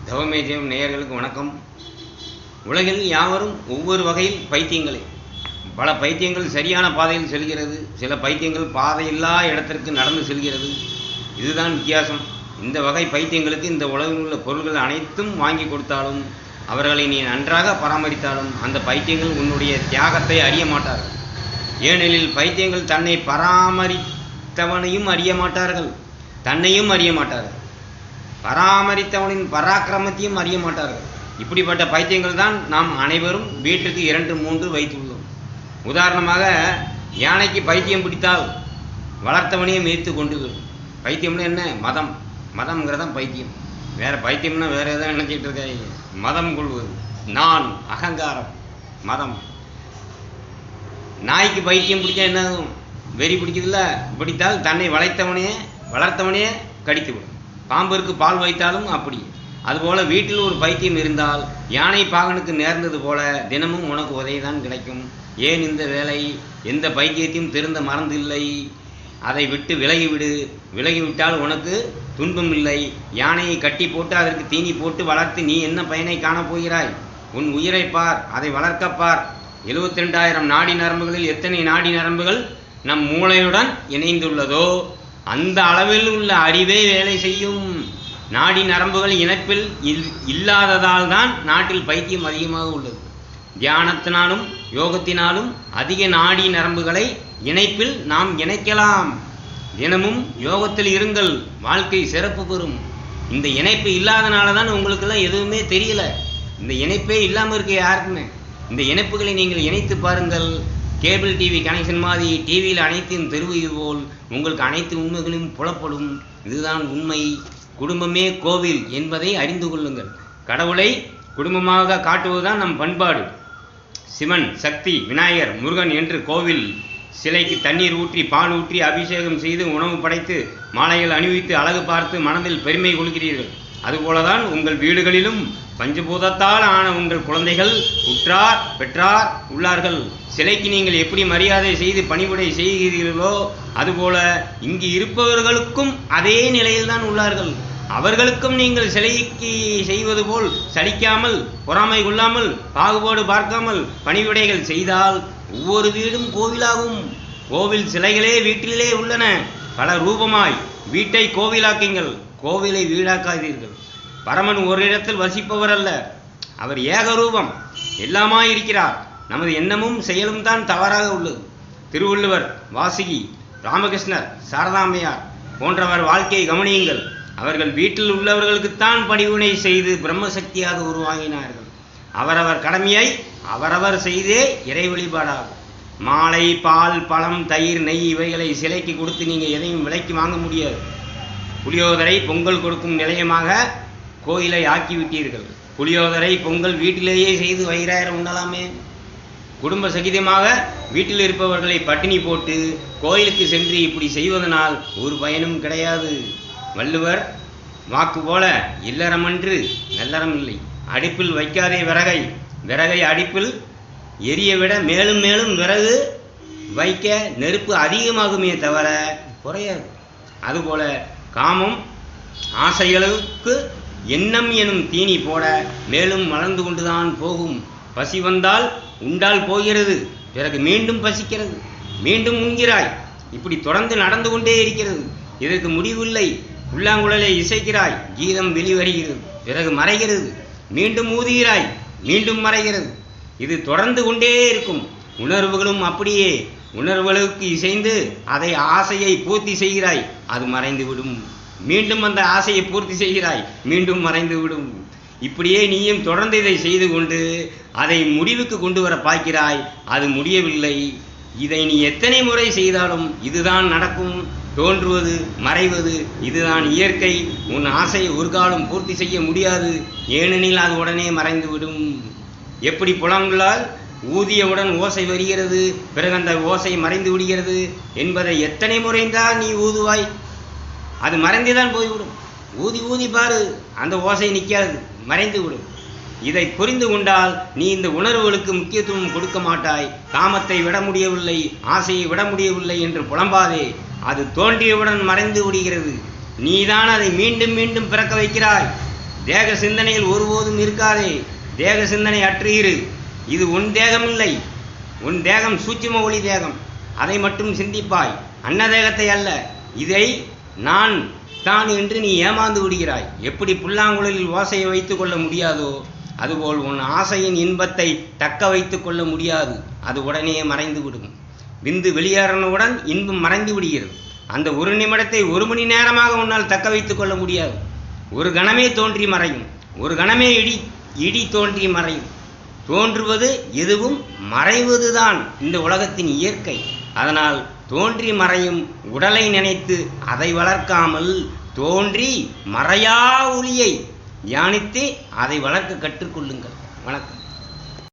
தவமே ஜெயம் நேயர்களுக்கு வணக்கம். உலகில் யாவரும் ஒவ்வொரு வகையில் பைத்தியங்களே. பல பைத்தியங்கள் சரியான பாதையில் செல்கிறது, சில பைத்தியங்கள் பாதையில்லா இடத்திற்கு நடந்து செல்கிறது. இதுதான் வித்தியாசம். இந்த வகை பைத்தியங்களுக்கு இந்த உலகில் உள்ள பொருள்கள் அனைத்தும் வாங்கி கொடுத்தாலும், அவர்களை நீ நன்றாக பராமரித்தாலும் அந்த பைத்தியங்கள் உன்னுடைய தியாகத்தை அறிய மாட்டார்கள். ஏனெனில் பைத்தியங்கள் தன்னை பராமரித்தவனையும் அறிய மாட்டார்கள், தன்னையும் அறிய மாட்டார்கள், பராமரித்தவனின் பராக்கிரமத்தையும் அறிய மாட்டார்கள். இப்படிப்பட்ட பைத்தியங்கள் தான் நாம் அனைவரும் வீட்டுக்கு 2-3 வைத்துள்ளோம். உதாரணமாக, யானைக்கு பைத்தியம் பிடித்தால் வளர்த்தவனையே மிதித்து கொண்டு விடும். பைத்தியம்னா என்ன? மதம். மதம்ங்கிறதான் பைத்தியம். வேறு பைத்தியம்னா வேறு எதாவது நினச்சிட்டு இருக்க. மதம் கொள்வது, நான், அகங்காரம், மதம். நாய்க்கு பைத்தியம் பிடிச்சா என்ன? வெறி பிடிக்குதுல்ல. பிடித்தால் தன்னை வளர்த்தவனையே கடித்து விடும். பாம்பிற்கு பால் வைத்தாலும் அப்படி. அதுபோல வீட்டில் ஒரு பைத்தியம் இருந்தால் யானை பாகனுக்கு நேர்ந்தது போல தினமும் உனக்கு உதவிதான் கிடைக்கும். ஏன் இந்த வேலை? எந்த பைத்தியத்தையும் திருந்த மறந்து இல்லை. அதை விட்டு விலகிவிடு. விலகிவிட்டால் உனக்கு துன்பம் இல்லை. யானையை கட்டி போட்டு அதற்கு தீனி போட்டு வளர்த்து நீ என்ன பயனை காணப்போகிறாய்? உன் உயிரை பார், அதை வளர்க்கப்பார். 72,000 நாடி நரம்புகளில் எத்தனை நாடி நரம்புகள் நம் மூளையுடன் இணைந்துள்ளதோ அந்த அளவில் உள்ள அறிவே வேலை செய்யும். நாடி நரம்புகள் இணைப்பில் இல்லாததால் தான் நாட்டில் பைத்தியம் அதிகமாக உள்ளது. தியானத்தினாலும் யோகத்தினாலும் அதிக நாடி நரம்புகளை இணைப்பில் நாம் இணைக்கலாம். தினமும் யோகத்தில் இருங்கள், வாழ்க்கை சிறப்பு பெறும். இந்த இணைப்பு இல்லாதனால தான் உங்களுக்கெல்லாம் எதுவுமே தெரியல. இந்த இணைப்பே இல்லாமல் இருக்க யாருக்குமே. இந்த இணைப்புகளை நீங்கள் இணைத்து பாருங்கள். கேபிள் டிவி கனெக்ஷன் மாதிரி டிவியில் அனைத்தையும் தெருவது போல் உங்களுக்கு அனைத்து உண்மைகளும் புலப்படும். இதுதான் உண்மை. குடும்பமே கோவில் என்பதை அறிந்து கொள்ளுங்கள். கடவுளை குடும்பமாக காட்டுவதுதான் நம் பண்பாடு. சிவன், சக்தி, விநாயகர், முருகன் என்று கோவில் சிலைக்கு தண்ணீர் ஊற்றி பால் ஊற்றி அபிஷேகம் செய்து உணவு படைத்து மாலைகள் அணிவித்து அழகு பார்த்து மனதில் பெருமை கொள்கிறீர்கள். அதுபோலதான் உங்கள் வீடுகளிலும் பஞ்சபூதத்தால் ஆன உங்கள் குழந்தைகள் உற்றார் பெற்றார் உள்ளார்கள். சிலைக்கு நீங்கள் எப்படி மரியாதை செய்து பணிவிடை செய்கிறீர்களோ அதுபோல இங்கு இருப்பவர்களுக்கும் அதே நிலையில்தான் உள்ளார்கள். அவர்களுக்கும் நீங்கள் சிலைக்கு செய்வது போல் சலிக்காமல், பொறாமை கொள்ளாமல், பாகுபாடு பார்க்காமல் பணிவிடைகள் செய்தால் ஒவ்வொரு வீடும் கோவிலாகும். கோவில் சிலைகளே வீட்டிலே உள்ளன, பல ரூபமாய். வீட்டை கோவிலாக்குங்கள், கோவிலை வீடாக்காதீர்கள். பரமன் ஒரு இடத்தில் வசிப்பவர் அல்ல, அவர் ஏகரூபம், எல்லாமாயிருக்கிறார். நமது எண்ணமும் செயலும் தான் தவறாக உள்ளது. திருவள்ளுவர், வாசுகி, ராமகிருஷ்ணர், சாரதாமையார் போன்றவர் வாழ்க்கையை கவனியுங்கள். அவர்கள் வீட்டில் உள்ளவர்களுக்குத்தான் பணிவினை செய்து பிரம்மசக்தியாக உருவாகினார்கள். அவரவர் கடமையை அவரவர் செய்தே இறை வழிபாடாகும். மாலை, பால், பழம், தயிர், நெய் இவைகளை சிலைக்கு கொடுத்து நீங்கள் எதையும் விலைக்கு வாங்க முடியாது. புளியோதரை பொங்கல் கொடுக்கும் நிலையமாக கோயிலை ஆக்கிவிட்டீர்கள். புளியோதரை பொங்கல் வீட்டிலேயே செய்து வயிறார உண்ணலாமே. குடும்ப சகிதமாக வீட்டில் இருப்பவர்களை பட்டினி போட்டு கோயிலுக்கு சென்று இப்படி செய்வதனால் ஒரு பயனும் கிடையாது. வள்ளுவர் வாக்கு போல இல்லறமன்று நல்லறம் இல்லை. அடுப்பில் வைக்காதே விறகை, விறகை அடுப்பில் எரிய விட மேலும் மேலும் விறகு வைக்க நெருப்பு அதிகமாகுமே தவிர குறையாது. அதுபோல காமம் ஆசைகளுக்கு எண்ணம் எனும் தீனி போட மேலும் வளர்ந்து கொண்டுதான் போகும். பசி வந்தால் உண்டால் போகிறது, பிறகு மீண்டும் பசிக்கிறது, மீண்டும் உண்கிறாய். இப்படி தொடர்ந்து நடந்து கொண்டே இருக்கிறது. இதற்கு முடிவில்லை. புல்லாங்குழலை இசைக்கிறாய், கீதம் வெளிவருகிறது, பிறகு மறைகிறது, மீண்டும் ஊதுகிறாய், மீண்டும் மறைகிறது. இது தொடர்ந்து கொண்டே இருக்கும். உணர்வுகளும் அப்படியே. உணர்வுகளுக்கு இசைந்து அதை ஆசையை பூர்த்தி செய்கிறாய், அது மறைந்துவிடும். மீண்டும் அந்த ஆசையை பூர்த்தி செய்கிறாய், மீண்டும் மறைந்து விடும். இப்படியே நீயும் தொடர்ந்து இதை செய்து கொண்டு அதை முடிவுக்கு கொண்டு வர பார்க்கிறாய், அது முடியவில்லை. இதை நீ எத்தனை முறை செய்தாலும் இதுதான் நடக்கும். தோன்றுவது மறைவது இதுதான் இயற்கை. உன் ஆசையை ஒரு காலம் பூர்த்தி செய்ய முடியாது, ஏனெனில் அது உடனே மறைந்துவிடும். எப்படி புலங்களால் ஊதியவுடன் ஓசை வருகிறது, பிறகு அந்த ஓசை மறைந்து விடுகிறது என்பதை எத்தனை முறைந்தான் நீ ஊதுவாய்? அது மறைந்துதான் போய்விடும். ஊதி ஊதி பாரு, அந்த ஓசை நிற்காது, மறைந்து விடும். இதை புரிந்து கொண்டால் நீ இந்த உணர்வுகளுக்கு முக்கியத்துவம் கொடுக்க மாட்டாய். காமத்தை விட முடியவில்லை, ஆசையை விட முடியவில்லை என்று புலம்பாதே. அது தோன்றியவுடன் மறைந்து விடுகிறது. நீதான் அதை மீண்டும் மீண்டும் பிறக்க வைக்கிறாய். தேக சிந்தனையில் ஒருபோதும் இருக்காதே. தேக சிந்தனை அற்று இரு. இது உன் தேகம் இல்லை. உன் தேகம் சூட்சும ஒளி தேகம். அதை மட்டும் சிந்திப்பாய், அன்னதேகத்தை அல்ல. இதை நான் தான் என்று நீ ஏமாந்து விடுகிறாய். எப்படி புல்லாங்குழலில் ஓசையை வைத்துக் கொள்ள முடியாதோ அதுபோல் உன் ஆசையின் இன்பத்தை தக்க வைத்து கொள்ள முடியாது. அது உடனே மறைந்து விடும். விந்து வெளியேறினவுடன் இன்பம் மறைந்து விடுகிறது. அந்த ஒரு நிமிடத்தை 1 மணி நேரமாக உன்னால் தக்க வைத்துக் கொள்ள முடியாது. ஒரு கணமே தோன்றி மறையும். ஒரு கணமே இடி தோன்றி மறையும். தோன்றுவது எதுவும் மறைவதுதான் இந்த உலகத்தின் இயற்கை. அதனால் தோன்றி மறையும் உடலை நினைத்து அதை வளர்க்காமல் தோன்றி மறையா ஒளியை தியானித்து அதை வளர்க்க கற்றுக்கொள்ளுங்கள். வணக்கம்.